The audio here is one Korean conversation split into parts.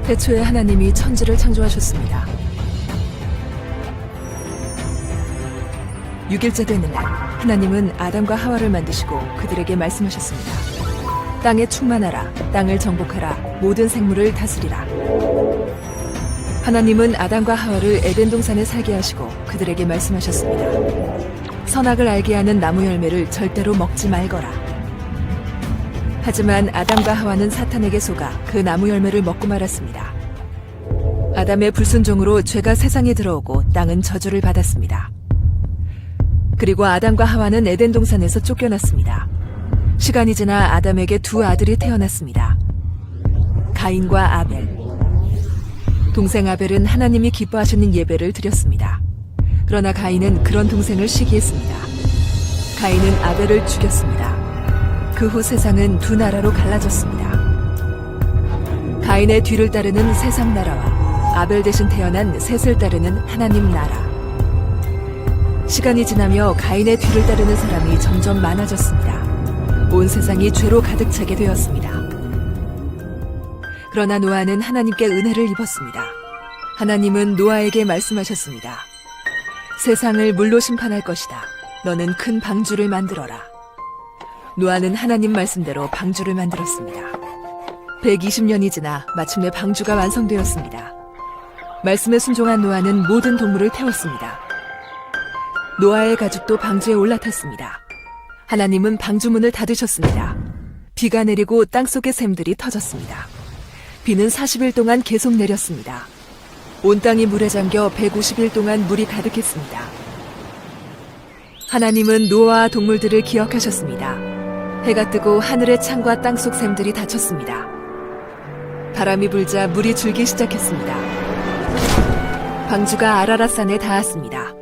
태초에 하나님이 천지를 창조하셨습니다. 6일째 되는 날, 하나님은 아담과 하와를 만드시고 그들에게 말씀하셨습니다. 땅에 충만하라, 땅을 정복하라, 모든 생물을 다스리라. 하나님은 아담과 하와를 에덴 동산에 살게 하시고 그들에게 말씀하셨습니다. 선악을 알게 하는 나무 열매를 절대로 먹지 말거라. 하지만 아담과 하와는 사탄에게 속아 그 나무 열매를 먹고 말았습니다. 아담의 불순종으로 죄가 세상에 들어오고 땅은 저주를 받았습니다. 그리고 아담과 하와는 에덴 동산에서 쫓겨났습니다. 시간이 지나 아담에게 두 아들이 태어났습니다. 가인과 아벨. 동생 아벨은 하나님이 기뻐하시는 예배를 드렸습니다. 그러나 가인은 그런 동생을 시기했습니다. 가인은 아벨을 죽였습니다. 그 후 세상은 두 나라로 갈라졌습니다. 가인의 뒤를 따르는 세상 나라와 아벨 대신 태어난 셋을 따르는 하나님 나라. 시간이 지나며 가인의 뒤를 따르는 사람이 점점 많아졌습니다. 온 세상이 죄로 가득 차게 되었습니다. 그러나 노아는 하나님께 은혜를 입었습니다. 하나님은 노아에게 말씀하셨습니다. 세상을 물로 심판할 것이다. 너는 큰 방주를 만들어라. 노아는 하나님 말씀대로 방주를 만들었습니다. 120년이 지나 마침내 방주가 완성되었습니다. 말씀에 순종한 노아는 모든 동물을 태웠습니다. 노아의 가족도 방주에 올라탔습니다. 하나님은 방주문을 닫으셨습니다. 비가 내리고 땅속의 샘들이 터졌습니다. 비는 40일 동안 계속 내렸습니다. 온 땅이 물에 잠겨 150일 동안 물이 가득했습니다. 하나님은 노아와 동물들을 기억하셨습니다. 해가 뜨고 하늘의 창과 땅속 샘들이 닫혔습니다. 바람이 불자 물이 줄기 시작했습니다. 방주가 아라랏산에 닿았습니다.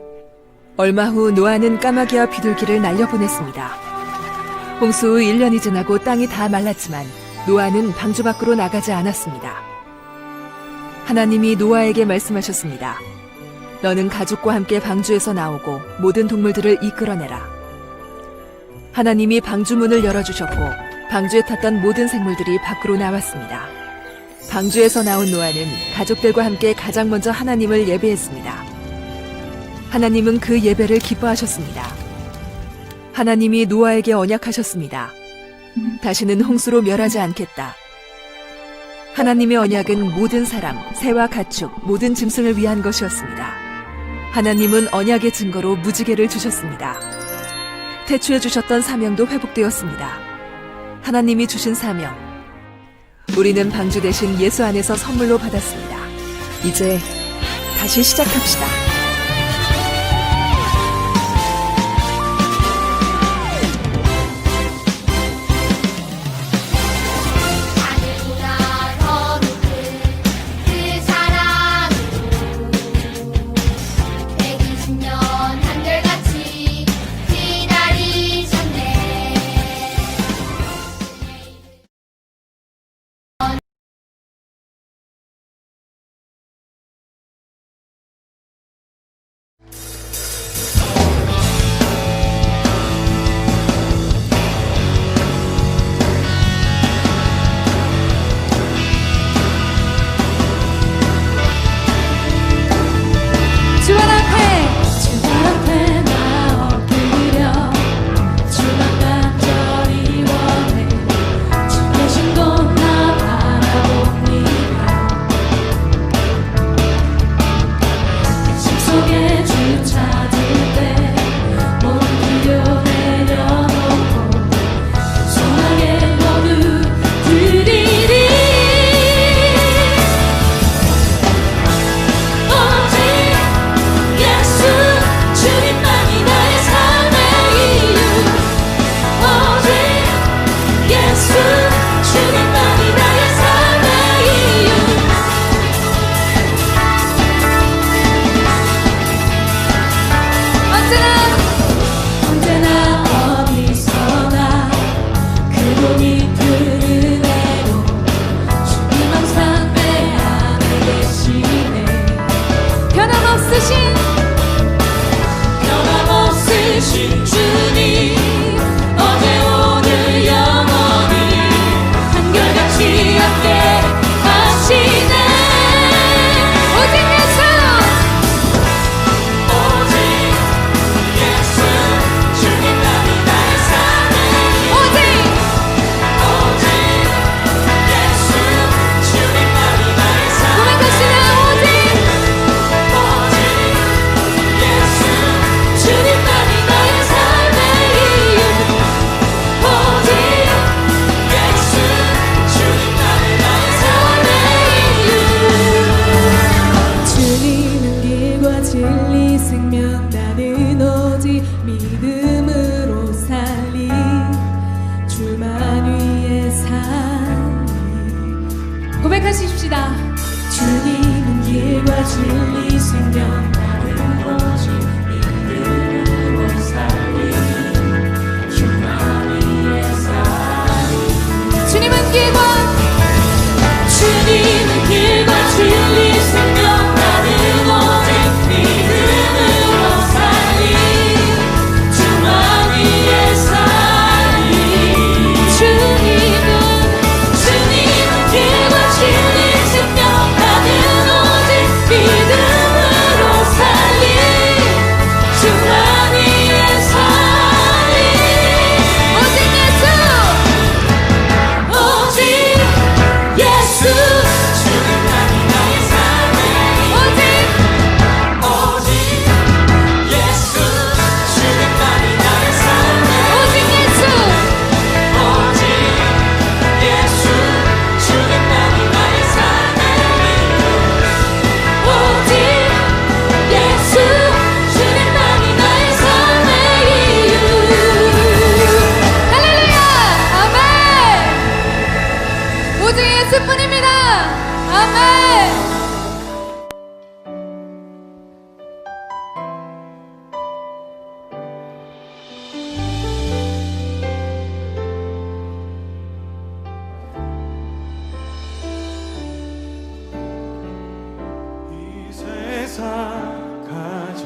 얼마 후 노아는 까마귀와 비둘기를 날려보냈습니다. 홍수 후 1년이 지나고 땅이 다 말랐지만 노아는 방주 밖으로 나가지 않았습니다. 하나님이 노아에게 말씀하셨습니다. 너는 가족과 함께 방주에서 나오고 모든 동물들을 이끌어내라. 하나님이 방주 문을 열어주셨고 방주에 탔던 모든 생물들이 밖으로 나왔습니다. 방주에서 나온 노아는 가족들과 함께 가장 먼저 하나님을 예배했습니다. 하나님은 그 예배를 기뻐하셨습니다. 하나님이 노아에게 언약하셨습니다. 다시는 홍수로 멸하지 않겠다. 하나님의 언약은 모든 사람, 새와 가축, 모든 짐승을 위한 것이었습니다. 하나님은 언약의 증거로 무지개를 주셨습니다. 태초에 주셨던 사명도 회복되었습니다. 하나님이 주신 사명. 우리는 방주 대신 예수 안에서 선물로 받았습니다. 이제 다시 시작합시다. 진리 생명 나는 오직 믿음으로 살리 주만 위에 살리 주님은 길과 진리 생명 나는 오직 믿음으로 살리 주만 위에 살리 주님은 길과 진리 생명 나는 오직 믿음으로 살리 주만 위에 살리 오직 예수 주님만이 나의 삶의 오직 예수 주님만이 나의 삶의 오직 예수 주님만이 나의 삶의 오직 예수 주님만이 나의 삶의 이유 할렐루야 아멘 오직 예수뿐입니다 아멘 이 세상 가장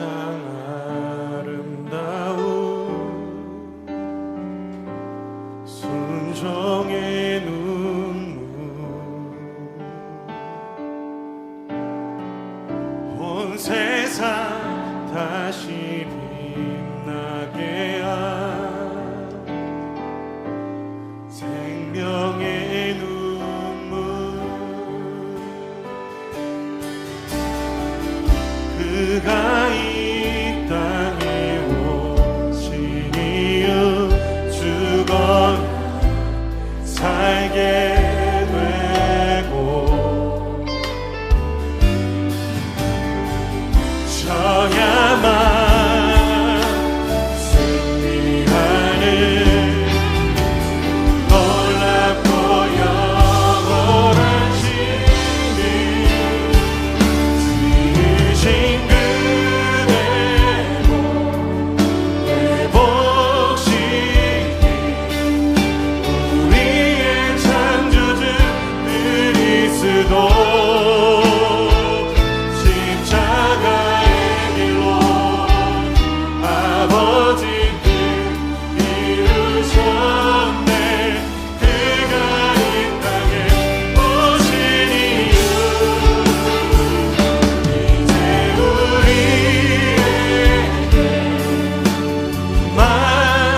아름다운 순종의 눈물 온 세상 다시 빛나게 한 생명의 눈물 그가 이 땅에 오신 이유 죽어 살게 되고 저야만 승리하는 놀랍고 영원한 신이 지으신 그대로 회복시키 우리의 창조주 그리스도 십자가의 길로 아버지 뜻 이루셨네 그가 이 땅에 오신 이유 이제 우리에게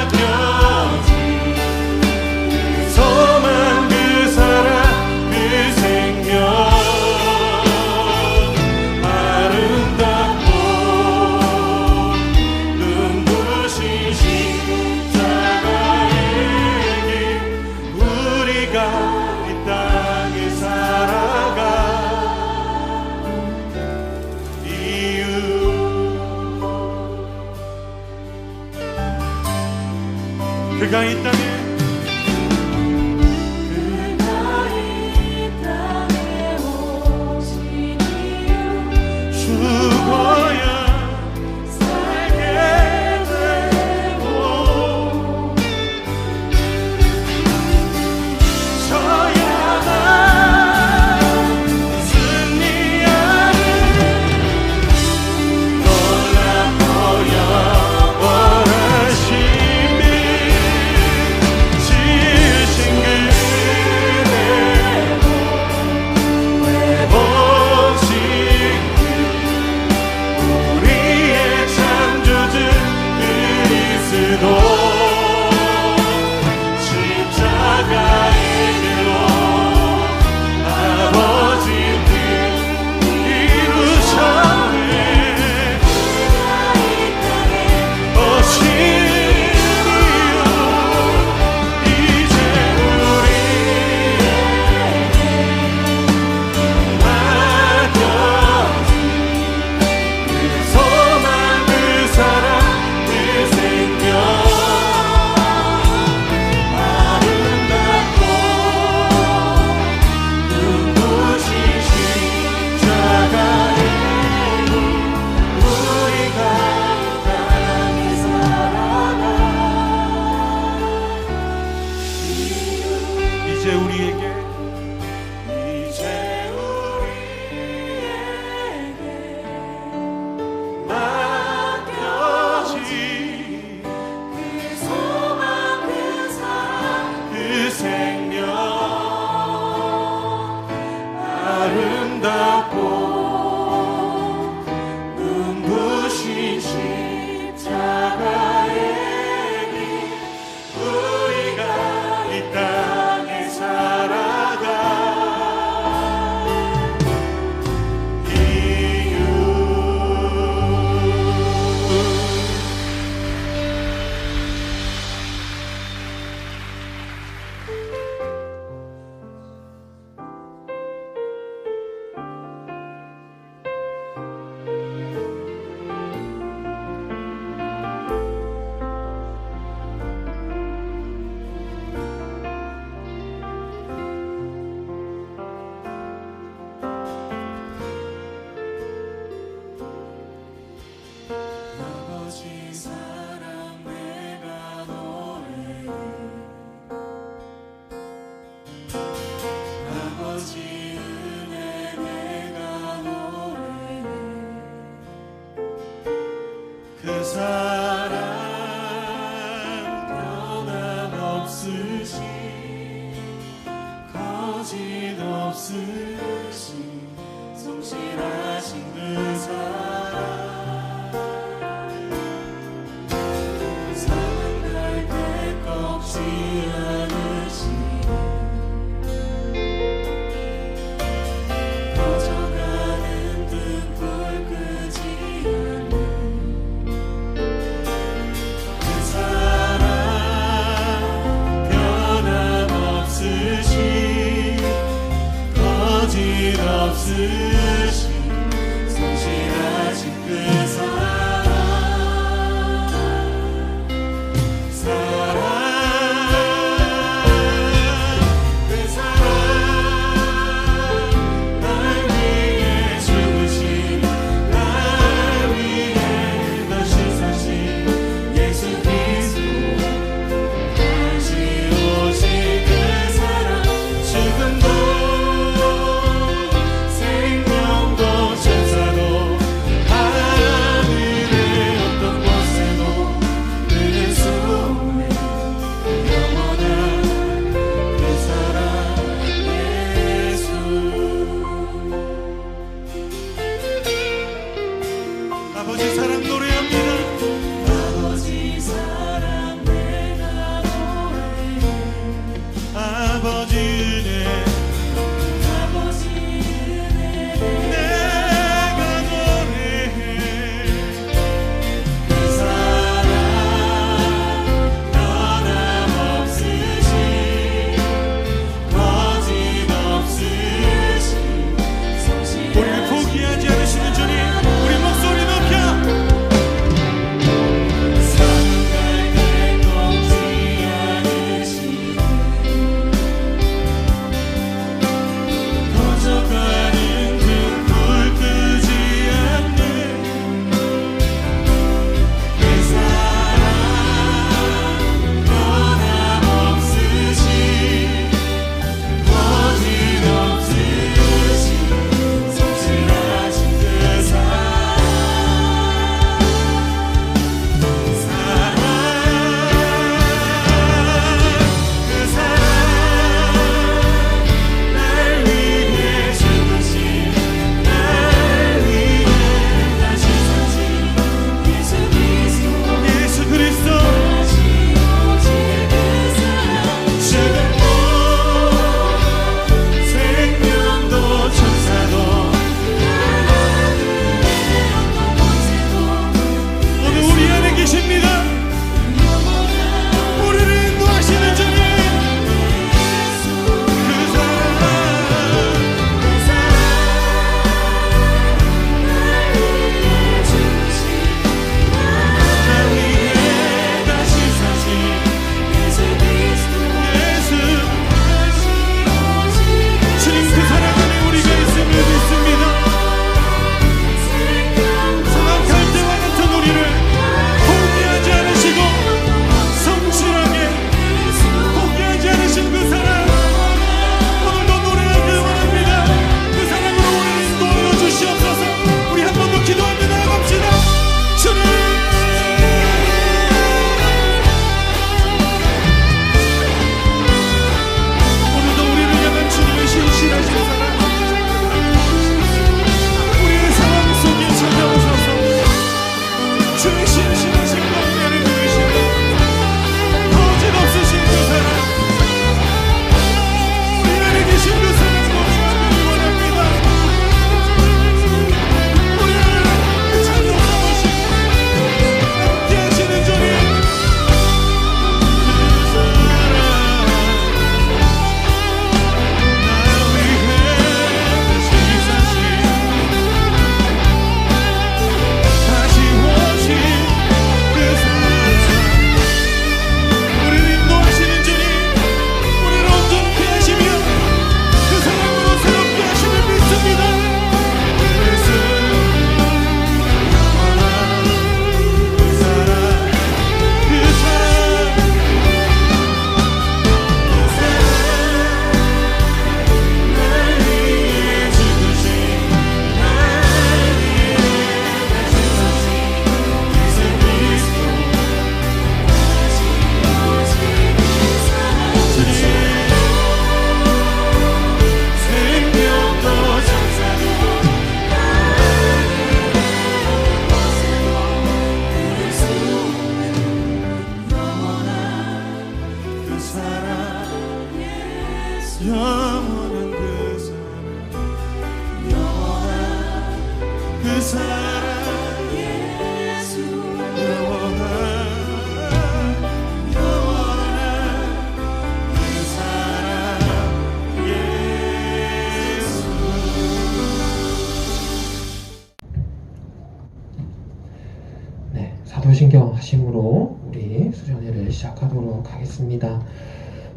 맡겨진 그 소망 그 사랑 그 생명 아름답고 눈부신 십자가의 길 우리가 이 땅에 살아가 이유 그가 이 땅에 오신 이유 죽어야 살게 되고 저야만 승리하는 놀랍고 영원한 신비 아름답고 눈부신 십자가의 길 우리가 이 땅에 살아가 이유 아버지 사랑 내가 노래해 아버지 은혜 내가 노래해 그 사랑 변함없으신 거짓없으신 성실하신 그 사랑 사랑할 때 꺾지 않으시니 꺼져가는 등불 끄지 않는 그 사랑 변함없으신 거짓없으신 성실하신 그 사랑 그 사랑 날 위해 죽으신 날 위해 다시 사신 예수 그리스도 다시 오신 그 사랑 죽음도 생명도 천사도 사랑 예수 영원한 그 사랑 예수. 네, 사도신경 하심으로 우리 수련회를 시작하도록 하겠습니다.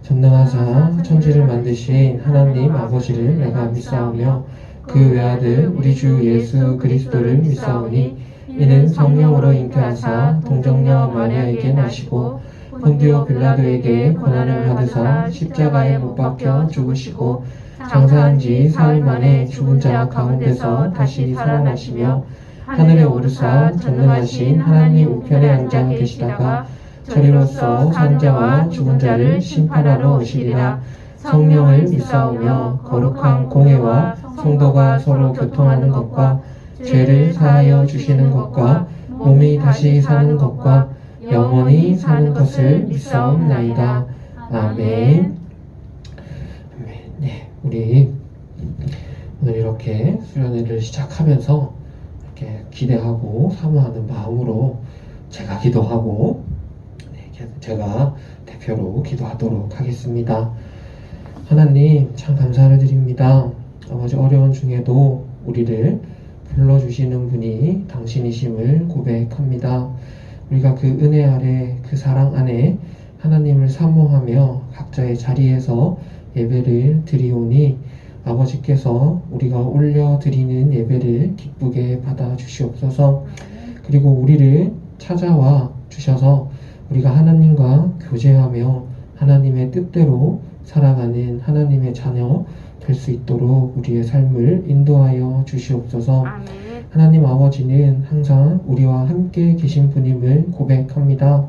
전능하사 천지를 만드신 하나님 아버지를 내가 믿사오며 그 외아들 우리 주 예수 그리스도를 믿사오니 이는 성령으로 잉태하사 동정녀 마리아에게 나시고 본디오 빌라도에게 고난을 받으사 십자가에 못 박혀 죽으시고 장사한 지 사흘 만에 죽은 자 가운데서 다시 살아나시며 하늘에 오르사 전능하신 하나님 우편에 앉아 계시다가 저리로서 산자와 죽은 자를 심판하러 오시리라. 성령을 믿사오며 거룩한 공회와 성도가 서로 교통하는 것과 죄를 사하여 주시는 것과 몸이 다시 사는 것과 영원히 사는 것을 믿사옵나이다. 아멘. 네, 우리 오늘 이렇게 수련회를 시작하면서 이렇게 기대하고 사모하는 마음으로 제가 기도하고 제가 대표로 기도하도록 하겠습니다. 하나님 참 감사를 드립니다. 아버지 어려운 중에도 우리를 불러주시는 분이 당신이심을 고백합니다. 우리가 그 은혜 아래 그 사랑 안에 하나님을 사모하며 각자의 자리에서 예배를 드리오니 아버지께서 우리가 올려드리는 예배를 기쁘게 받아주시옵소서. 그리고 우리를 찾아와 주셔서 우리가 하나님과 교제하며 하나님의 뜻대로 살아가는 하나님의 자녀 될 수 있도록 우리의 삶을 인도하여 주시옵소서. 하나님 아버지는 항상 우리와 함께 계신 분임을 고백합니다.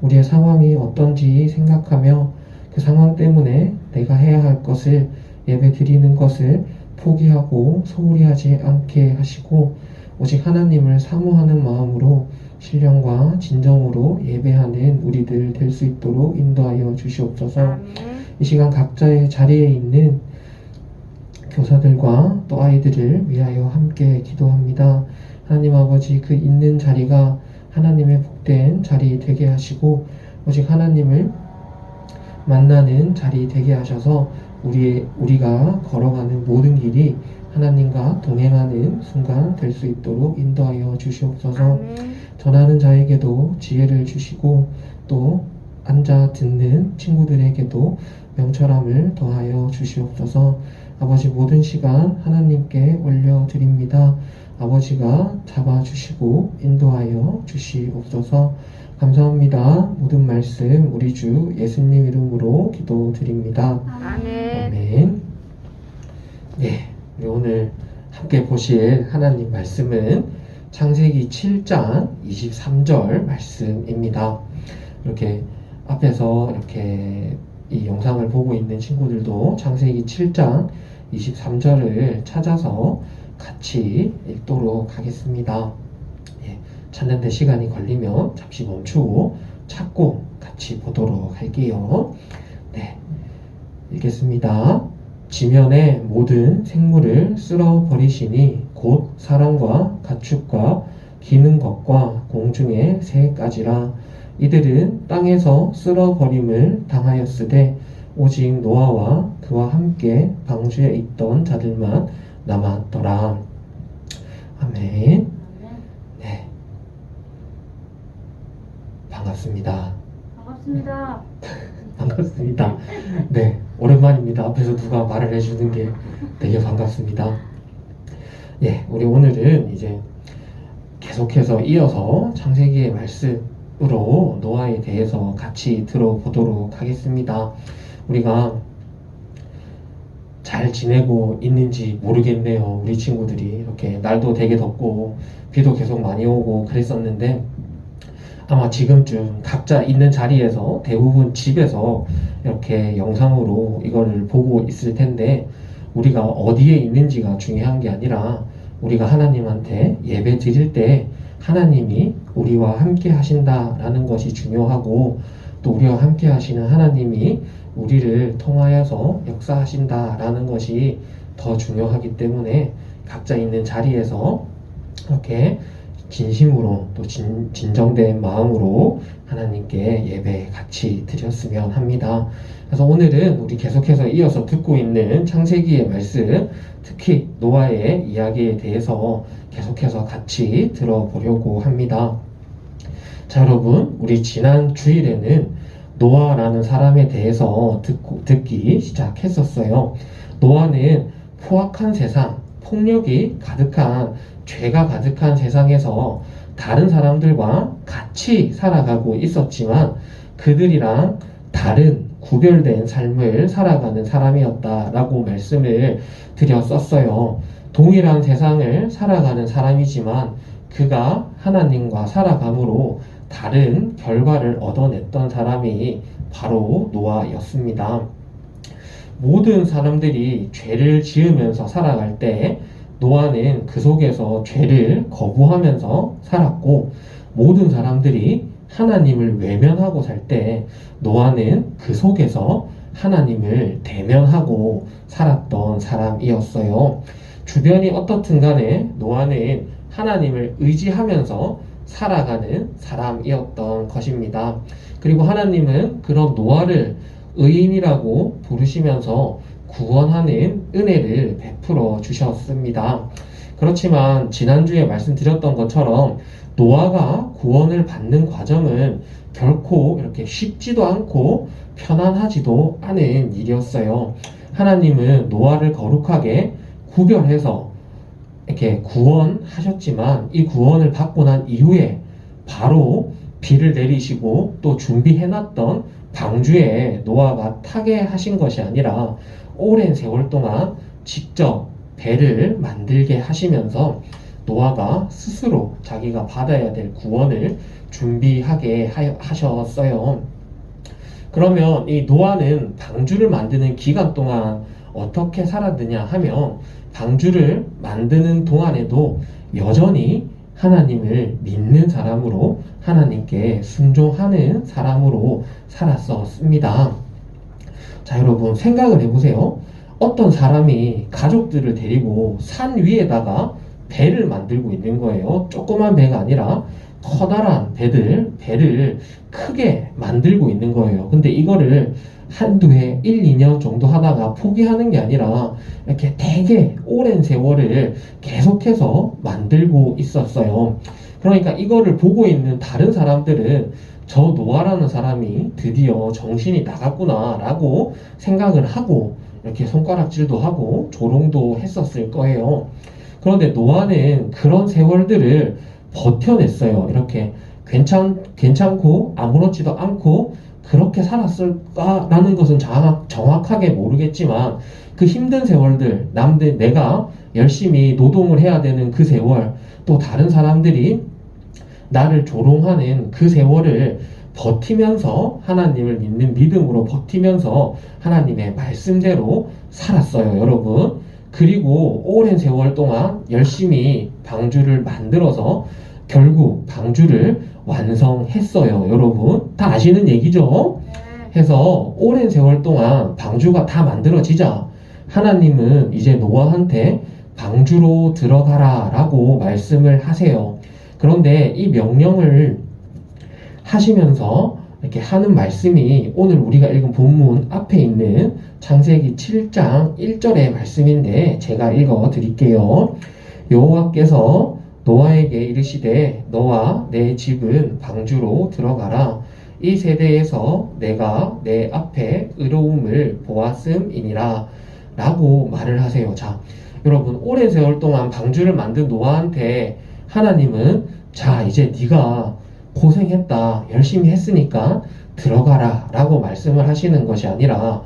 우리의 상황이 어떤지 생각하며 그 상황 때문에 내가 해야 할 것을 예배 드리는 것을 포기하고 소홀히 하지 않게 하시고 오직 하나님을 사모하는 마음으로 신령과 진정으로 예배하는 우리들 될 수 있도록 인도하여 주시옵소서. 이 시간 각자의 자리에 있는 교사들과 또 아이들을 위하여 함께 기도합니다. 하나님 아버지 그 있는 자리가 하나님의 복된 자리 되게 하시고 오직 하나님을 만나는 자리 되게 하셔서 우리가 걸어가는 모든 길이 하나님과 동행하는 순간 될 수 있도록 인도하여 주시옵소서. 전하는 자에게도 지혜를 주시고 또 앉아 듣는 친구들에게도 명철함을 더하여 주시옵소서. 아버지 모든 시간 하나님께 올려드립니다. 아버지가 잡아주시고 인도하여 주시옵소서. 감사합니다. 모든 말씀 우리 주 예수님 이름으로 기도드립니다. 아멘. 네, 우리 오늘 함께 보실 하나님 말씀은 창세기 7장 23절 말씀입니다. 이렇게 앞에서 이렇게 이 영상을 보고 있는 친구들도 창세기 7장 23절을 찾아서 같이 읽도록 하겠습니다. 예, 찾는데 시간이 걸리면 잠시 멈추고 찾고 같이 보도록 할게요. 네, 읽겠습니다. 지면의 모든 생물을 쓸어 버리시니 곧 사람과 가축과 기는 것과 공중의 새까지라. 이들은 땅에서 쓸어 버림을 당하였으되 오직 노아와 그와 함께 방주에 있던 자들만 남았더라. 아멘. 네, 반갑습니다. 반갑습니다. 반갑습니다. 네, 오랜만입니다. 앞에서 누가 말을 해주는 게 되게 반갑습니다. 예, 우리 오늘은 이제 계속해서 이어서 창세기의 말씀으로 노아에 대해서 같이 들어보도록 하겠습니다. 우리가 잘 지내고 있는지 모르겠네요. 우리 친구들이 이렇게 날도 되게 덥고 비도 계속 많이 오고 그랬었는데 아마 지금쯤 각자 있는 자리에서 대부분 집에서 이렇게 영상으로 이거를 보고 있을 텐데 우리가 어디에 있는지가 중요한 게 아니라 우리가 하나님한테 예배 드릴 때 하나님이 우리와 함께 하신다라는 것이 중요하고 또 우리와 함께 하시는 하나님이 우리를 통하여서 역사하신다라는 것이 더 중요하기 때문에 각자 있는 자리에서 이렇게 진심으로 또 진정된 마음으로 하나님께 예배 같이 드렸으면 합니다. 그래서 오늘은 우리 계속해서 이어서 듣고 있는 창세기의 말씀, 특히 노아의 이야기에 대해서 계속해서 같이 들어보려고 합니다. 자, 여러분, 우리 지난 주일에는 노아라는 사람에 대해서 듣기 시작했었어요. 노아는 포악한 세상, 폭력이 가득한, 죄가 가득한 세상에서 다른 사람들과 같이 살아가고 있었지만 그들이랑 다른 구별된 삶을 살아가는 사람이었다라고 말씀을 드렸었어요. 동일한 세상을 살아가는 사람이지만 그가 하나님과 살아감으로 다른 결과를 얻어냈던 사람이 바로 노아였습니다. 모든 사람들이 죄를 지으면서 살아갈 때 노아는 그 속에서 죄를 거부하면서 살았고, 모든 사람들이 하나님을 외면하고 살 때 노아는 그 속에서 하나님을 대면하고 살았던 사람이었어요. 주변이 어떻든 간에 노아는 하나님을 의지하면서 살아가는 사람이었던 것입니다. 그리고 하나님은 그런 노아를 의인이라고 부르시면서 구원하는 은혜를 베풀어 주셨습니다. 그렇지만 지난주에 말씀드렸던 것처럼 노아가 구원을 받는 과정은 결코 이렇게 쉽지도 않고 편안하지도 않은 일이었어요. 하나님은 노아를 거룩하게 구별해서 이렇게 구원하셨지만 이 구원을 받고 난 이후에 바로 비를 내리시고 또 준비해놨던 방주에 노아가 타게 하신 것이 아니라 오랜 세월 동안 직접 배를 만들게 하시면서 노아가 스스로 자기가 받아야 될 구원을 준비하게 하셨어요. 그러면 이 노아는 방주를 만드는 기간 동안 어떻게 살았느냐 하면 방주를 만드는 동안에도 여전히 하나님을 믿는 사람으로 하나님께 순종하는 사람으로 살았었습니다. 자, 여러분 생각을 해보세요. 어떤 사람이 가족들을 데리고 산 위에다가 배를 만들고 있는 거예요. 조그만 배가 아니라 커다란 배를 크게 만들고 있는 거예요. 근데 이거를 한두 해, 1, 2년 정도 하다가 포기하는 게 아니라 이렇게 되게 오랜 세월을 계속해서 만들고 있었어요. 그러니까 이거를 보고 있는 다른 사람들은 저 노아라는 사람이 드디어 정신이 나갔구나 라고 생각을 하고 이렇게 손가락질도 하고 조롱도 했었을 거예요. 그런데 노아는 그런 세월들을 버텨냈어요. 이렇게 괜찮고 아무렇지도 않고 그렇게 살았을까라는 것은 정확하게 모르겠지만 그 힘든 세월들, 내가 열심히 노동을 해야 되는 그 세월, 또 다른 사람들이 나를 조롱하는 그 세월을 버티면서 하나님을 믿는 믿음으로 버티면서 하나님의 말씀대로 살았어요, 여러분. 그리고 오랜 세월 동안 열심히 방주를 만들어서 결국 방주를 완성했어요, 여러분. 다 아시는 얘기죠? 해서 오랜 세월 동안 방주가 다 만들어지자 하나님은 이제 노아한테 방주로 들어가라 라고 말씀을 하세요. 그런데 이 명령을 하시면서 이렇게 하는 말씀이 오늘 우리가 읽은 본문 앞에 있는 창세기 7장 1절의 말씀인데 제가 읽어 드릴게요. 여호와께서 노아에게 이르시되 너와 내 집은 방주로 들어가라. 이 세대에서 내가 내 앞에 의로움을 보았음이니라 라고 말을 하세요. 자, 여러분 오랜 세월 동안 방주를 만든 노아한테 하나님은 자 이제 네가 고생했다 열심히 했으니까 들어가라 라고 말씀을 하시는 것이 아니라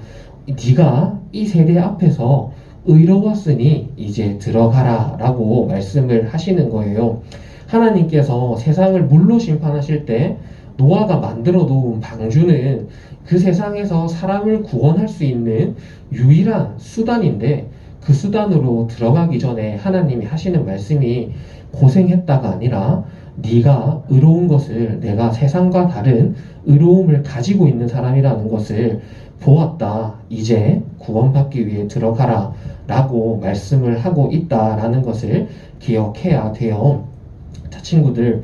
네가 이 세대 앞에서 의로웠으니 이제 들어가라 라고 말씀을 하시는 거예요. 하나님께서 세상을 물로 심판하실 때 노아가 만들어 놓은 방주는 그 세상에서 사람을 구원할 수 있는 유일한 수단인데 그 수단으로 들어가기 전에 하나님이 하시는 말씀이 고생했다가 아니라 네가 의로운 것을 내가 세상과 다른 의로움을 가지고 있는 사람이라는 것을 보았다. 이제 구원받기 위해 들어가라 라고 말씀을 하고 있다라는 것을 기억해야 돼요. 자, 친구들,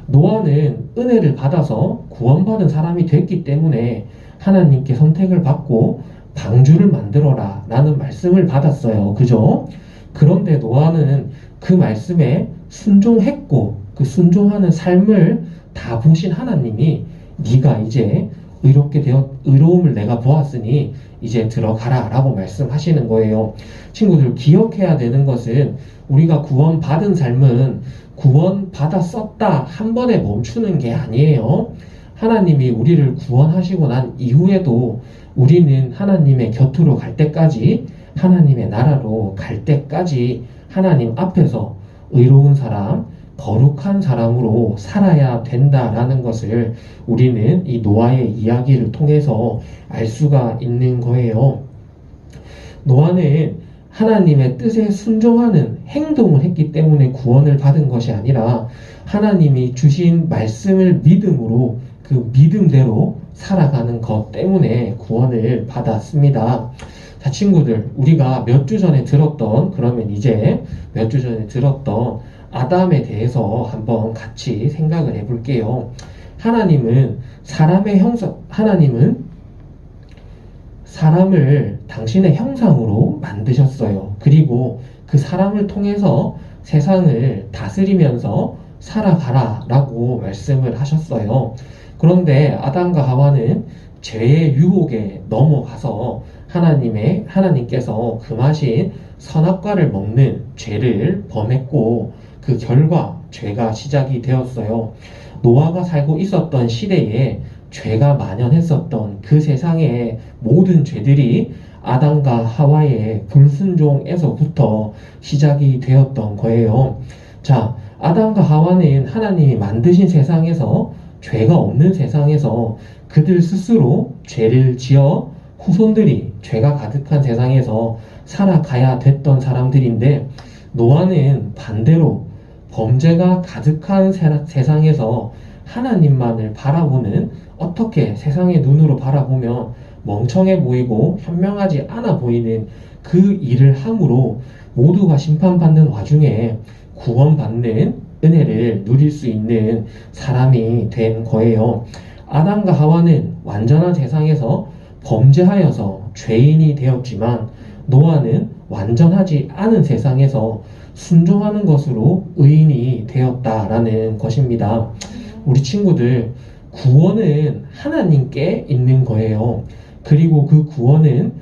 노아는 은혜를 받아서 구원받은 사람이 됐기 때문에 하나님께 선택을 받고 방주를 만들어라 라는 말씀을 받았어요. 그죠? 그런데 노아는 그 말씀에 순종했고 그 순종하는 삶을 다 보신 하나님이 네가 이제 의로움을 내가 보았으니 이제 들어가라 라고 말씀하시는 거예요. 친구들, 기억해야 되는 것은 우리가 구원받은 삶은 구원받았었다 한 번에 멈추는 게 아니에요. 하나님이 우리를 구원하시고 난 이후에도 우리는 하나님의 곁으로 갈 때까지, 하나님의 나라로 갈 때까지 하나님 앞에서 의로운 사람, 거룩한 사람으로 살아야 된다라는 것을 우리는 이 노아의 이야기를 통해서 알 수가 있는 거예요. 노아는 하나님의 뜻에 순종하는 행동을 했기 때문에 구원을 받은 것이 아니라 하나님이 주신 말씀을 믿음으로 그 믿음대로 살아가는 것 때문에 구원을 받았습니다. 자, 친구들, 우리가 몇 주 전에 들었던 아담에 대해서 한번 같이 생각을 해볼게요. 하나님은 사람을 당신의 형상으로 만드셨어요. 그리고 그 사람을 통해서 세상을 다스리면서 살아가라 라고 말씀을 하셨어요. 그런데 아담과 하와는 죄의 유혹에 넘어가서 하나님께서 금하신 선악과를 먹는 죄를 범했고 그 결과 죄가 시작이 되었어요. 노아가 살고 있었던 시대에 죄가 만연했었던 그 세상의 모든 죄들이 아담과 하와의 불순종에서부터 시작이 되었던 거예요. 자, 아담과 하와는 하나님이 만드신 세상에서, 죄가 없는 세상에서 그들 스스로 죄를 지어 후손들이 죄가 가득한 세상에서 살아가야 됐던 사람들인데, 노아는 반대로 범죄가 가득한 세상에서 하나님만을 바라보는, 어떻게 세상의 눈으로 바라보면 멍청해 보이고 현명하지 않아 보이는 그 일을 함으로 모두가 심판받는 와중에 구원받는 은혜를 누릴 수 있는 사람이 된 거예요. 아담과 하와는 완전한 세상에서 범죄하여서 죄인이 되었지만, 노아는 완전하지 않은 세상에서 순종하는 것으로 의인이 되었다라는 것입니다. 우리 친구들, 구원은 하나님께 있는 거예요. 그리고 그 구원을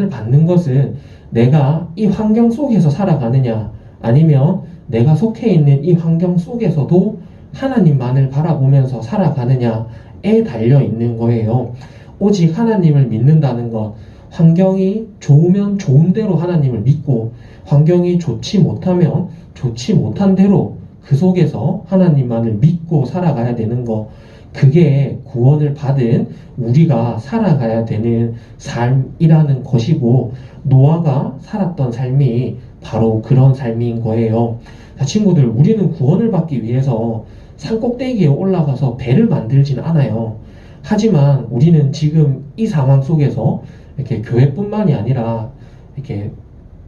받는 것은 내가 이 환경 속에서 살아가느냐, 아니면 내가 속해 있는 이 환경 속에서도 하나님만을 바라보면서 살아가느냐에 달려 있는 거예요. 오직 하나님을 믿는다는 것, 환경이 좋으면 좋은 대로 하나님을 믿고, 환경이 좋지 못하면 좋지 못한 대로 그 속에서 하나님만을 믿고 살아가야 되는 것, 그게 구원을 받은 우리가 살아가야 되는 삶이라는 것이고, 노아가 살았던 삶이 바로 그런 삶인 거예요. 자, 친구들, 우리는 구원을 받기 위해서 산꼭대기에 올라가서 배를 만들진 않아요. 하지만 우리는 지금 이 상황 속에서 이렇게 교회뿐만이 아니라 이렇게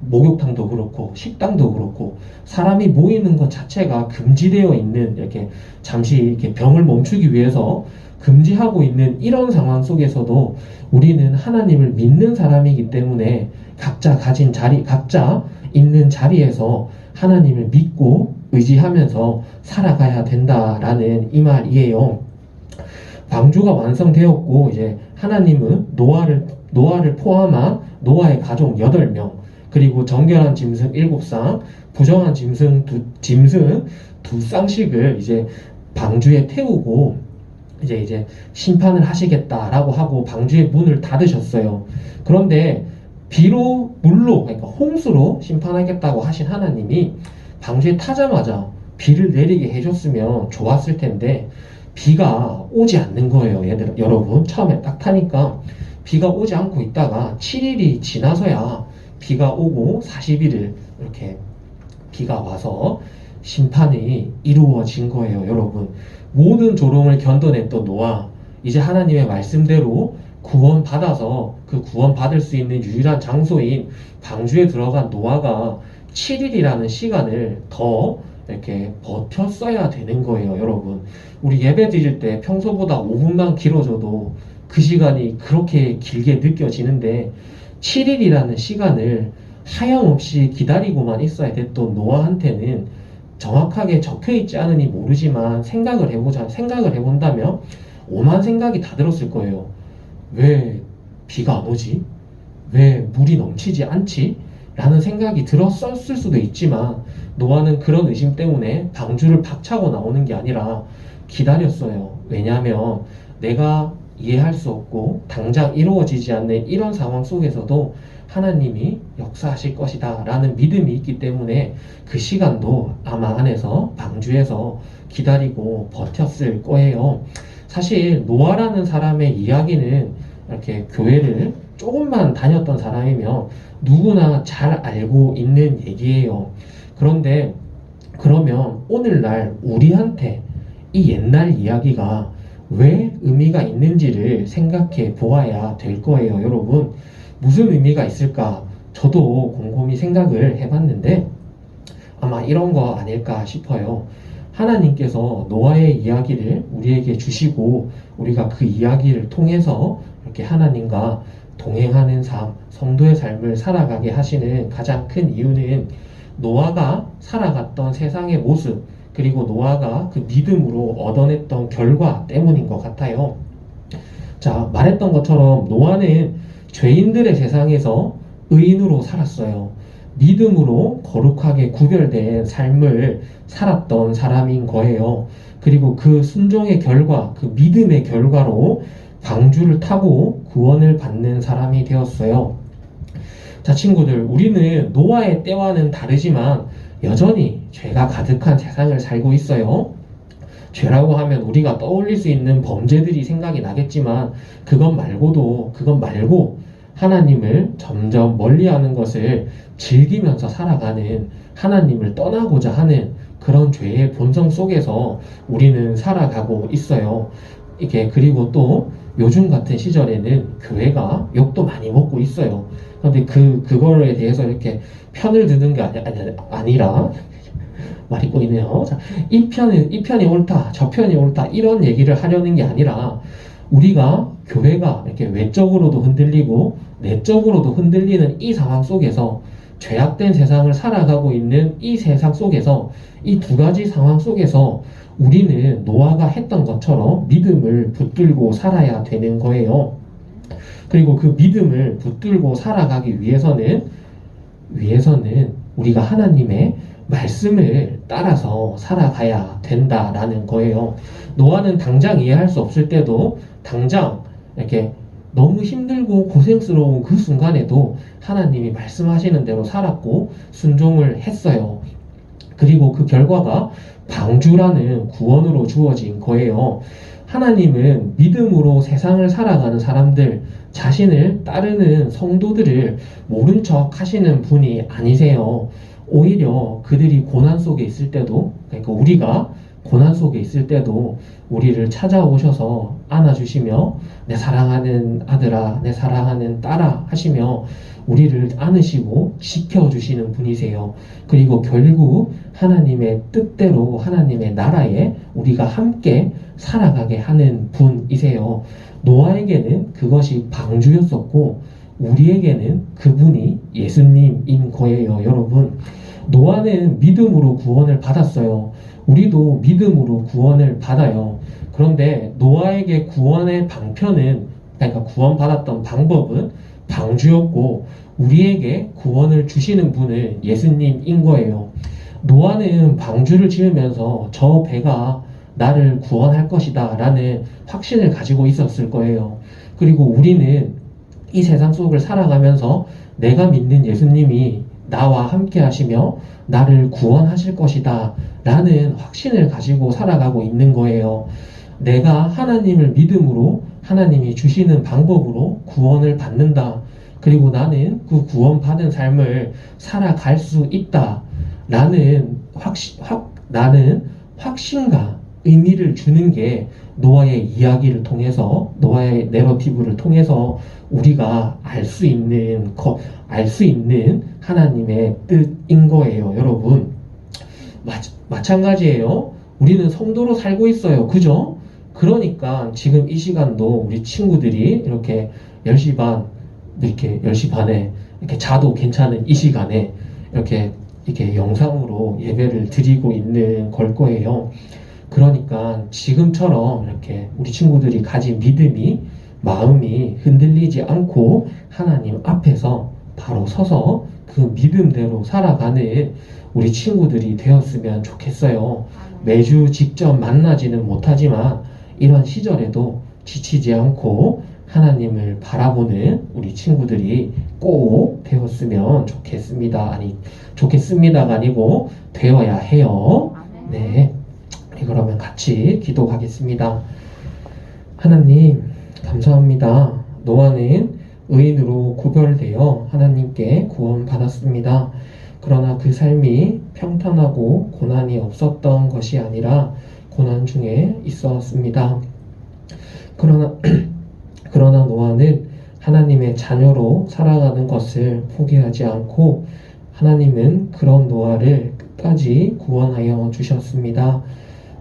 목욕탕도 그렇고 식당도 그렇고 사람이 모이는 것 자체가 금지되어 있는, 이렇게 잠시 이렇게 병을 멈추기 위해서 금지하고 있는 이런 상황 속에서도 우리는 하나님을 믿는 사람이기 때문에 각자 있는 자리에서 하나님을 믿고 의지하면서 살아가야 된다라는 이 말이에요. 방주가 완성되었고, 이제 하나님은 노아를 포함한 노아의 가족 8명, 그리고 정결한 짐승 7쌍, 부정한 짐승 두 쌍씩을 이제 방주에 태우고 이제 심판을 하시겠다라고 하고 방주의 문을 닫으셨어요. 그런데 비로, 물로, 그러니까 홍수로 심판하겠다고 하신 하나님이 방주에 타자마자 비를 내리게 해줬으면 좋았을 텐데, 비가 오지 않는 거예요. 여러분, 처음에 딱 타니까 비가 오지 않고 있다가 7일이 지나서야 비가 오고 40일을 이렇게 비가 와서 심판이 이루어진 거예요. 여러분, 모든 조롱을 견뎌냈던 노아, 이제 하나님의 말씀대로 구원받아서 그 구원받을 수 있는 유일한 장소인 방주에 들어간 노아가 7일이라는 시간을 더 이렇게 버텼어야 되는 거예요, 여러분. 우리 예배 드릴 때 평소보다 5분만 길어져도 그 시간이 그렇게 길게 느껴지는데 7일이라는 시간을 하염없이 기다리고만 있어야 됐던 노아한테는 정확하게 적혀 있지 않으니 모르지만 생각을 해본다면 오만 생각이 다 들었을 거예요. 왜 비가 안 오지? 왜 물이 넘치지 않지? 라는 생각이 들었을 수도 있지만 노아는 그런 의심 때문에 방주를 박차고 나오는 게 아니라 기다렸어요. 왜냐하면 내가 이해할 수 없고 당장 이루어지지 않는 이런 상황 속에서도 하나님이 역사하실 것이다 라는 믿음이 있기 때문에 그 시간도 아마 안에서 방주에서 기다리고 버텼을 거예요. 사실 노아라는 사람의 이야기는 이렇게 교회를 조금만 다녔던 사람이면 누구나 잘 알고 있는 얘기예요. 그런데 그러면 오늘날 우리한테 이 옛날 이야기가 왜 의미가 있는지를 생각해 보아야 될 거예요, 여러분. 무슨 의미가 있을까? 저도 곰곰이 생각을 해봤는데 아마 이런 거 아닐까 싶어요. 하나님께서 노아의 이야기를 우리에게 주시고 우리가 그 이야기를 통해서 이렇게 하나님과 동행하는 삶, 성도의 삶을 살아가게 하시는 가장 큰 이유는 노아가 살아갔던 세상의 모습, 그리고 노아가 그 믿음으로 얻어냈던 결과 때문인 것 같아요. 자, 말했던 것처럼 노아는 죄인들의 세상에서 의인으로 살았어요. 믿음으로 거룩하게 구별된 삶을 살았던 사람인 거예요. 그리고 그 순종의 결과, 그 믿음의 결과로 방주를 타고 구원을 받는 사람이 되었어요. 자, 친구들, 우리는 노아의 때와는 다르지만 여전히 죄가 가득한 세상을 살고 있어요. 죄라고 하면 우리가 떠올릴 수 있는 범죄들이 생각이 나겠지만 그것 말고 하나님을 점점 멀리하는 것을 즐기면서 살아가는, 하나님을 떠나고자 하는 그런 죄의 본성 속에서 우리는 살아가고 있어요. 이게 그리고 또 요즘 같은 시절에는 교회가 욕도 많이 먹고 있어요. 그런데 그거에 대해서 이렇게 편을 드는 게 아니라 말이 꼬이네요. 자, 이 편이 옳다, 저 편이 옳다 이런 얘기를 하려는 게 아니라 우리가 교회가 이렇게 외적으로도 흔들리고 내적으로도 흔들리는 이 상황 속에서 죄악된 세상을 살아가고 있는 이 세상 속에서 이 두 가지 상황 속에서 우리는 노아가 했던 것처럼 믿음을 붙들고 살아야 되는 거예요. 그리고 그 믿음을 붙들고 살아가기 위해서는 우리가 하나님의 말씀을 따라서 살아가야 된다라는 거예요. 노아는 당장 이해할 수 없을 때도 당장 이렇게 너무 힘들고 고생스러운 그 순간에도 하나님이 말씀하시는 대로 살았고 순종을 했어요. 그리고 그 결과가 방주라는 구원으로 주어진 거예요. 하나님은 믿음으로 세상을 살아가는 사람들, 자신을 따르는 성도들을 모른 척 하시는 분이 아니세요. 오히려 그들이 고난 속에 있을 때도, 그러니까 우리가 고난 속에 있을 때도 우리를 찾아오셔서 안아주시며 내 사랑하는 아들아, 내 사랑하는 딸아 하시며 우리를 안으시고 지켜주시는 분이세요. 그리고 결국 하나님의 뜻대로 하나님의 나라에 우리가 함께 살아가게 하는 분이세요. 노아에게는 그것이 방주였었고 우리에게는 그분이 예수님인 거예요, 여러분. 노아는 믿음으로 구원을 받았어요. 우리도 믿음으로 구원을 받아요. 그런데 노아에게 구원의 방편은, 그러니까 구원받았던 방법은 방주였고 우리에게 구원을 주시는 분은 예수님인 거예요. 노아는 방주를 지으면서 저 배가 나를 구원할 것이다 라는 확신을 가지고 있었을 거예요. 그리고 우리는 이 세상 속을 살아가면서 내가 믿는 예수님이 나와 함께 하시며 나를 구원하실 것이다 라는 확신을 가지고 살아가고 있는 거예요. 내가 하나님을 믿음으로 하나님이 주시는 방법으로 구원을 받는다. 그리고 나는 그 구원받은 삶을 살아갈 수 있다 라는 확신과 의미를 주는 게 노아의 이야기를 통해서, 노아의 내러티브를 통해서 우리가 알 수 있는 하나님의 뜻인 거예요, 여러분. 마찬가지예요. 우리는 성도로 살고 있어요. 그죠? 그러니까 지금 이 시간도 우리 친구들이 이렇게 10시 반에 이렇게 자도 괜찮은 이 시간에 이렇게 영상으로 예배를 드리고 있는 걸 거예요. 그러니까 지금처럼 이렇게 우리 친구들이 가진 마음이 흔들리지 않고 하나님 앞에서 바로 서서 그 믿음대로 살아가는 우리 친구들이 되었으면 좋겠어요. 매주 직접 만나지는 못하지만 이런 시절에도 지치지 않고 하나님을 바라보는 우리 친구들이 꼭 되었으면 좋겠습니다. 아니, 좋겠습니다가 아니고 되어야 해요. 네. 그러면 같이 기도하겠습니다. 하나님, 감사합니다. 노아는 의인으로 구별되어 하나님께 구원받았습니다. 그러나 그 삶이 평탄하고 고난이 없었던 것이 아니라 고난 중에 있었습니다. 그러나 노아는 하나님의 자녀로 살아가는 것을 포기하지 않고 하나님은 그런 노아를 끝까지 구원하여 주셨습니다.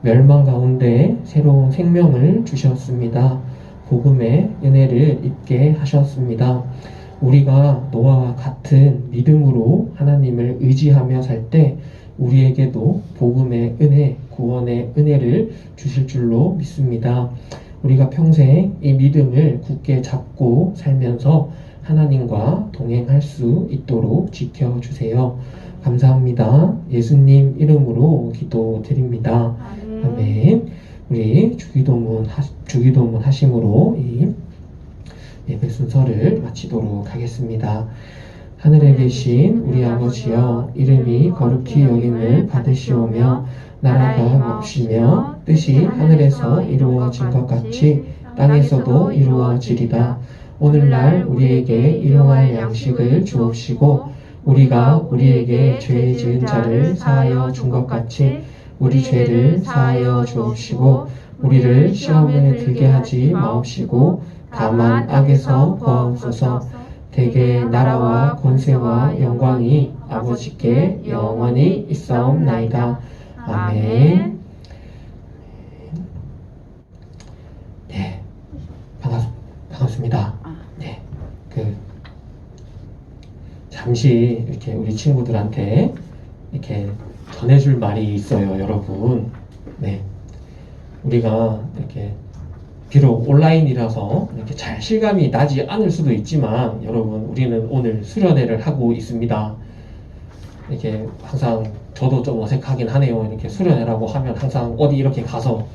멸망 가운데 새로운 생명을 주셨습니다. 복음의 은혜를 입게 하셨습니다. 우리가 노아와 같은 믿음으로 하나님을 의지하며 살 때 우리에게도 복음의 은혜, 구원의 은혜를 주실 줄로 믿습니다. 우리가 평생 이 믿음을 굳게 잡고 살면서 하나님과 동행할 수 있도록 지켜주세요. 감사합니다. 예수님 이름으로 기도드립니다. 아멘. 우리 주기도문 하심으로 이 예배 순서를 마치도록 하겠습니다. 하늘에 계신 우리 아버지여, 이름이 거룩히 여김을 받으시오며 나라가 옵시며 뜻이 하늘에서 이루어진 것 같이 땅에서도 이루어지리다. 오늘날 우리에게 일용할 양식을 주옵시고 우리가 우리에게 죄 지은 자를 사하여 준 것 같이 우리 죄를 사하여 주옵시고 우리를 시험에 들게 하지 마옵시고 다만 악에서 구하옵소서. 대개 나라와 권세와 영광이 아버지께 영원히 있사옵나이다. 아멘. 네, 반갑습니다. 네, 잠시 이렇게 우리 친구들한테 이렇게 전해줄 말이 있어요, 여러분. 네, 우리가 이렇게 비록 온라인이라서 이렇게 잘 실감이 나지 않을 수도 있지만 여러분, 우리는 오늘 수련회를 하고 있습니다. 이렇게 항상 저도 좀 어색하긴 하네요. 이렇게 수련회라고 하면 항상 어디 이렇게 가서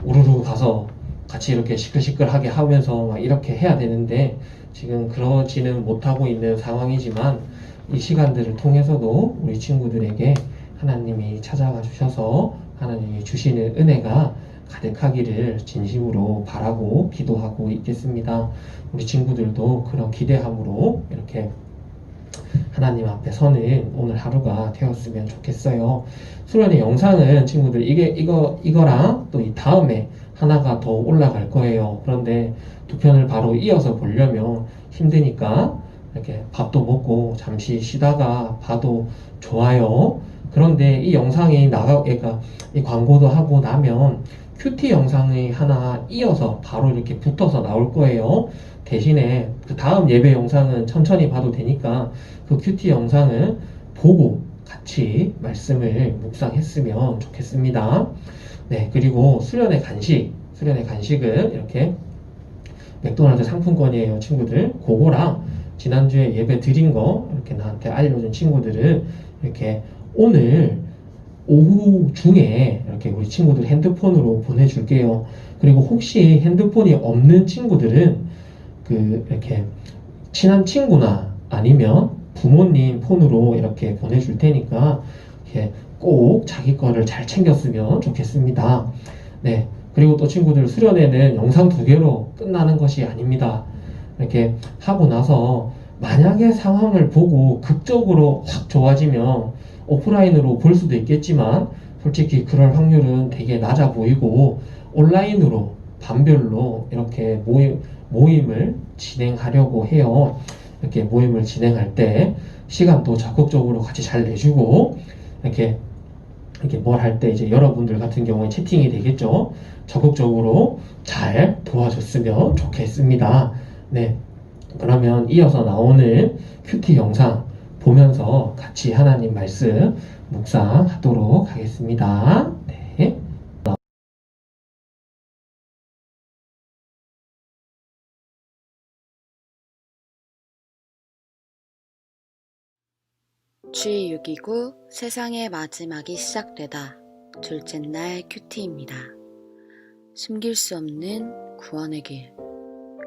우르르 가서 같이 이렇게 시끌시끌하게 하면서 막 이렇게 해야 되는데 지금 그러지는 못하고 있는 상황이지만 이 시간들을 통해서도 우리 친구들에게 하나님이 찾아와 주셔서 하나님이 주시는 은혜가 가득하기를 진심으로 바라고 기도하고 있겠습니다. 우리 친구들도 그런 기대함으로 이렇게 하나님 앞에 서는 오늘 하루가 되었으면 좋겠어요. 수련의 영상은 친구들 이거랑 또 이 다음에 하나가 더 올라갈 거예요. 그런데 두 편을 바로 이어서 보려면 힘드니까 이렇게 밥도 먹고 잠시 쉬다가 봐도 좋아요. 그런데 이 영상이 그러니까 이 광고도 하고 나면 큐티 영상이 하나 이어서 바로 이렇게 붙어서 나올 거예요. 대신에 그 다음 예배 영상은 천천히 봐도 되니까 그 큐티 영상을 보고 같이 말씀을 묵상했으면 좋겠습니다. 네, 그리고 수련의 간식은 이렇게 맥도날드 상품권이에요, 친구들. 그거랑 지난주에 예배 드린 거 이렇게 나한테 알려준 친구들은 이렇게 오늘 오후 중에 이렇게 우리 친구들 핸드폰으로 보내줄게요. 그리고 혹시 핸드폰이 없는 친구들은 이렇게 친한 친구나 아니면 부모님 폰으로 이렇게 보내줄 테니까 이렇게 꼭 자기 거를 잘 챙겼으면 좋겠습니다. 네. 그리고 또 친구들, 수련회는 영상 2개로 끝나는 것이 아닙니다. 이렇게 하고 나서 만약에 상황을 보고 극적으로 확 좋아지면 오프라인으로 볼 수도 있겠지만 솔직히 그럴 확률은 되게 낮아 보이고 온라인으로 반별로 이렇게 모임을 진행하려고 해요. 이렇게 모임을 진행할 때 시간도 적극적으로 같이 잘 내주고 이렇게 뭘 할 때 이제 여러분들 같은 경우에 채팅이 되겠죠. 적극적으로 잘 도와줬으면 좋겠습니다. 네. 그러면 이어서 나오는 큐티 영상 보면서 같이 하나님 말씀 묵상하도록 하겠습니다. 네. G629 세상의 마지막이 시작되다. 둘째 날 큐티입니다. 숨길 수 없는 구원의 길.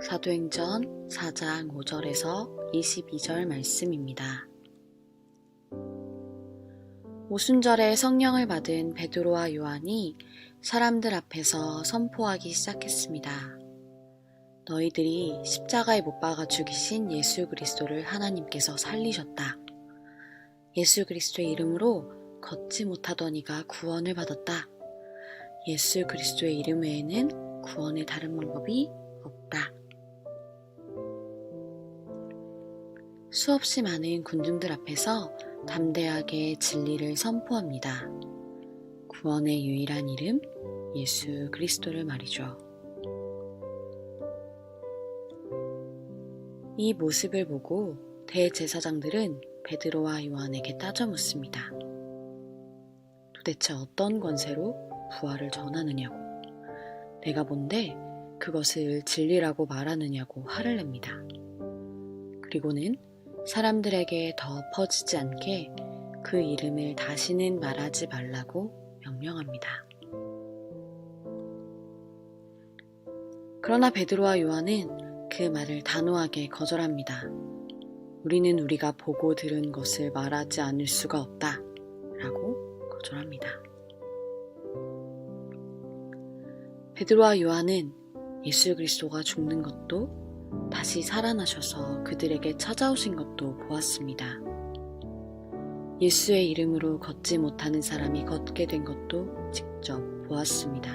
사도행전 4장 5절에서 22절 말씀입니다. 오순절에 성령을 받은 베드로와 요한이 사람들 앞에서 선포하기 시작했습니다. 너희들이 십자가에 못 박아 죽이신 예수 그리스도를 하나님께서 살리셨다. 예수 그리스도의 이름으로 걷지 못하던 이가 구원을 받았다. 예수 그리스도의 이름 외에는 구원의 다른 방법이 없다. 수없이 많은 군중들 앞에서 담대하게 진리를 선포합니다. 구원의 유일한 이름, 예수 그리스도를 말이죠. 이 모습을 보고 대제사장들은 베드로와 요한에게 따져 묻습니다. 도대체 어떤 권세로 부활을 전하느냐고, 내가 본데 그것을 진리라고 말하느냐고 화를 냅니다. 그리고는 사람들에게 더 퍼지지 않게 그 이름을 다시는 말하지 말라고 명령합니다. 그러나 베드로와 요한은 그 말을 단호하게 거절합니다. 우리는 우리가 보고 들은 것을 말하지 않을 수가 없다 라고 거절합니다. 베드로와 요한은 예수 그리스도가 죽는 것도 다시 살아나셔서 그들에게 찾아오신 것도 보았습니다. 예수의 이름으로 걷지 못하는 사람이 걷게 된 것도 직접 보았습니다.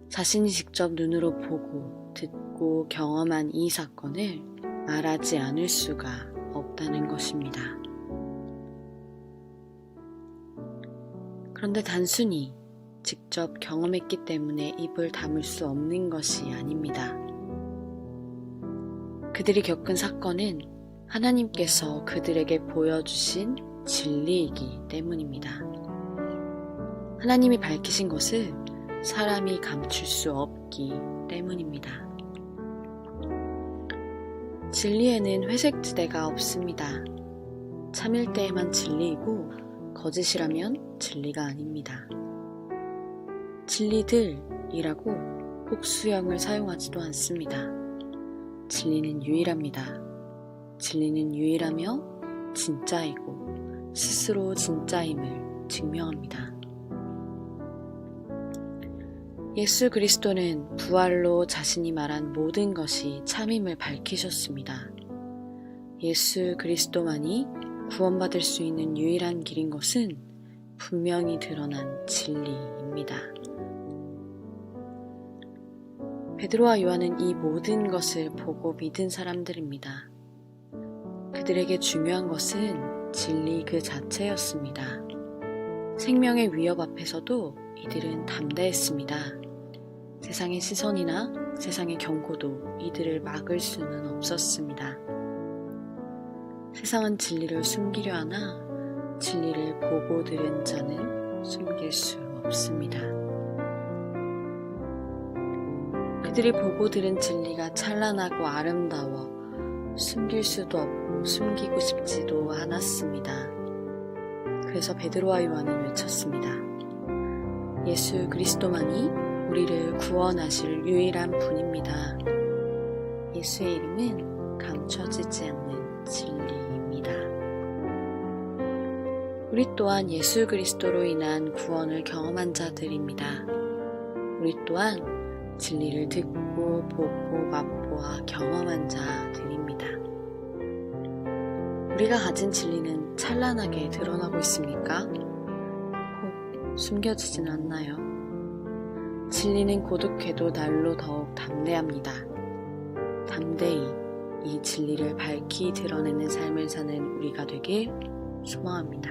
자신이 직접 눈으로 보고 듣고 경험한 이 사건을 말하지 않을 수가 없다는 것입니다. 그런데 단순히 직접 경험했기 때문에 입을 다물 수 없는 것이 아닙니다. 그들이 겪은 사건은 하나님께서 그들에게 보여주신 진리이기 때문입니다. 하나님이 밝히신 것을 사람이 감출 수 없기 때문입니다. 진리에는 회색지대가 없습니다. 참일 때에만 진리이고 거짓이라면 진리가 아닙니다. 진리들이라고 복수형을 사용하지도 않습니다. 진리는 유일합니다. 진리는 유일하며 진짜이고 스스로 진짜임을 증명합니다. 예수 그리스도는 부활로 자신이 말한 모든 것이 참임을 밝히셨습니다. 예수 그리스도만이 구원받을 수 있는 유일한 길인 것은 분명히 드러난 진리입니다. 베드로와 요한은 이 모든 것을 보고 믿은 사람들입니다. 그들에게 중요한 것은 진리 그 자체였습니다. 생명의 위협 앞에서도 이들은 담대했습니다. 세상의 시선이나 세상의 경고도 이들을 막을 수는 없었습니다. 세상은 진리를 숨기려 하나 진리를 보고 들은 자는 숨길 수 없습니다. 그들이 보고 들은 진리가 찬란하고 아름다워 숨길 수도 없고 숨기고 싶지도 않았습니다. 그래서 베드로와 요한은 외쳤습니다. 예수 그리스도만이 우리를 구원하실 유일한 분입니다. 예수의 이름은 감춰지지 않는 진리입니다. 우리 또한 예수 그리스도로 인한 구원을 경험한 자들입니다. 우리 또한 진리를 듣고 보고 맛보아 경험한 자들입니다. 우리가 가진 진리는 찬란하게 드러나고 있습니까? 숨겨지진 않나요? 진리는 고독해도 날로 더욱 담대합니다. 담대히 이 진리를 밝히 드러내는 삶을 사는 우리가 되길 소망합니다.